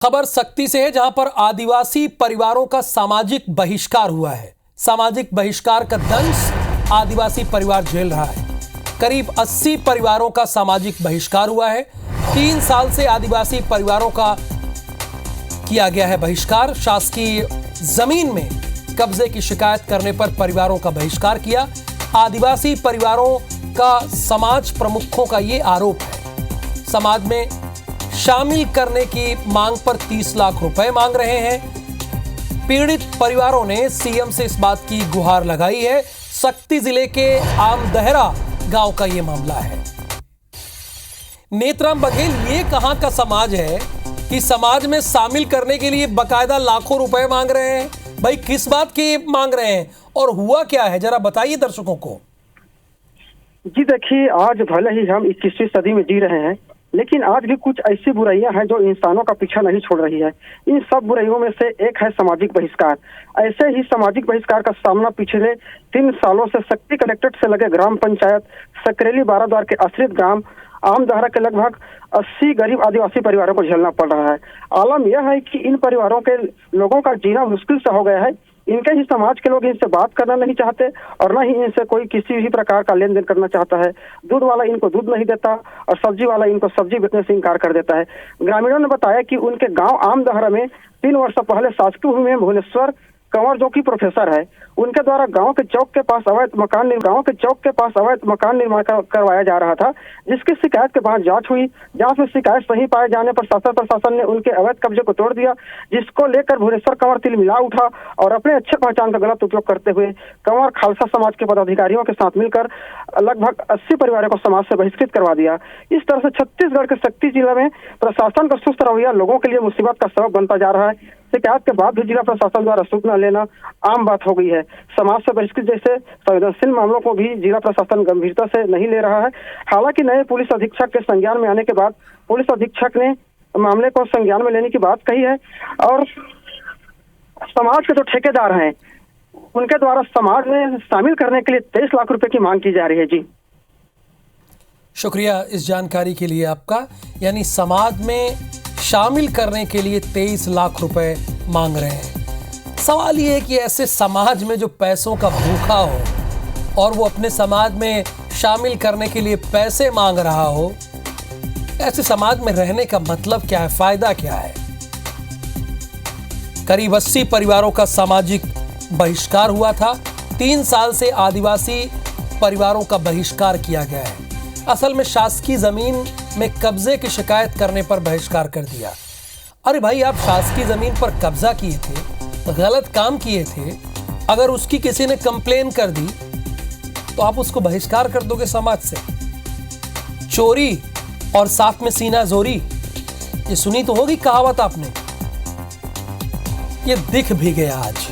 खबर सख्ती से है, जहां पर आदिवासी परिवारों का सामाजिक बहिष्कार हुआ है। सामाजिक बहिष्कार का दंश आदिवासी परिवार झेल रहा है। करीब 80 परिवारों का सामाजिक बहिष्कार हुआ है। 3 साल से आदिवासी परिवारों का किया गया है बहिष्कार। शासकीय जमीन में कब्जे की शिकायत करने पर परिवारों का बहिष्कार किया। आदिवासी परिवारों का समाज प्रमुखों का यह आरोप है, समाज में शामिल करने की मांग पर 30 लाख रुपए मांग रहे हैं। पीड़ित परिवारों ने सीएम से इस बात की गुहार लगाई है। सक्ती जिले के आमदहरा गांव का यह मामला है। नेत्राम बघेल, ये कहां का समाज है कि समाज में शामिल करने के लिए बकायदा लाखों रुपए मांग रहे हैं? भाई किस बात की मांग रहे हैं और हुआ क्या है, जरा बताइए दर्शकों को। जी देखिए, आज भले ही हम 21वीं सदी में जी रहे हैं, लेकिन आज भी कुछ ऐसी बुराइयां हैं जो इंसानों का पीछा नहीं छोड़ रही है। इन सब बुराइयों में से एक है सामाजिक बहिष्कार। ऐसे ही सामाजिक बहिष्कार का सामना पिछले 3 सालों से सक्ती कलेक्ट्रेट से लगे ग्राम पंचायत सकरेली बाराद्वार के आश्रित ग्राम आमदहरा के लगभग 80 गरीब आदिवासी परिवारों को झेलना पड़ रहा है। आलम यह है कि इन परिवारों के लोगों का जीना मुश्किल सा हो गया है। इनके ही समाज के लोग इनसे बात करना नहीं चाहते और न ही इनसे कोई किसी भी प्रकार का लेन देन करना चाहता है। दूध वाला इनको दूध नहीं देता और सब्जी वाला इनको सब्जी बेचने से इनकार कर देता है। ग्रामीणों ने बताया कि उनके गांव आमदहरा में 3 वर्ष पहले शासकीय भूमि में भुवनेश्वर कंवर, जो कि प्रोफेसर है, उनके द्वारा गांव के चौक के पास अवैध मकान निर्माण करवाया जा रहा था, जिसकी शिकायत के बाद जांच हुई। जांच में शिकायत सही पाए जाने पर शासन प्रशासन ने उनके अवैध कब्जे को तोड़ दिया, जिसको लेकर भुवनेश्वर कंवर तिलमिला उठा और अपने अच्छे पहचान का गलत उपयोग करते हुए कंवर खालसा समाज के पदाधिकारियों के साथ मिलकर लगभग 80 परिवारों को समाज से बहिष्कृत करवा दिया। इस तरह से छत्तीसगढ़ के सक्ती जिले में प्रशासन का सुस्त रवैया लोगों के लिए मुसीबत का सबब बनता जा रहा है। शिकायत के बाद भी जिला प्रशासन द्वारा सूचना लेना आम बात हो गई है। समाज से बहिष्कृत जैसे संवेदनशील मामलों को भी जिला प्रशासन गंभीरता से नहीं ले रहा है। हालांकि नए पुलिस अधीक्षक के संज्ञान में आने के बाद पुलिस अधीक्षक ने मामले को संज्ञान में लेने की बात कही है और समाज के जो ठेकेदार हैं उनके द्वारा समाज में शामिल करने के लिए 23 लाख रुपए की मांग की जा रही है। जी शुक्रिया इस जानकारी के लिए आपका। यानी समाज में शामिल करने के लिए 23 लाख रुपए मांग रहे हैं। सवाल ये है कि ऐसे समाज में जो पैसों का भूखा हो और वो अपने समाज में शामिल करने के लिए पैसे मांग रहा हो, ऐसे समाज में रहने का मतलब क्या है, फायदा क्या है? करीब 80 परिवारों का सामाजिक बहिष्कार हुआ था। 3 साल से आदिवासी परिवारों का बहिष्कार किया गया है। असल में शासकीय जमीन में कब्जे की शिकायत करने पर बहिष्कार कर दिया। अरे भाई, आप शासकीय जमीन पर कब्जा किए थे, गलत काम किए थे, अगर उसकी किसी ने कंप्लेन कर दी तो आप उसको बहिष्कार कर दोगे समाज से? चोरी और साथ में सीना जोरी, ये सुनी तो होगी कहावत आपने। ये दिख भी गया आज।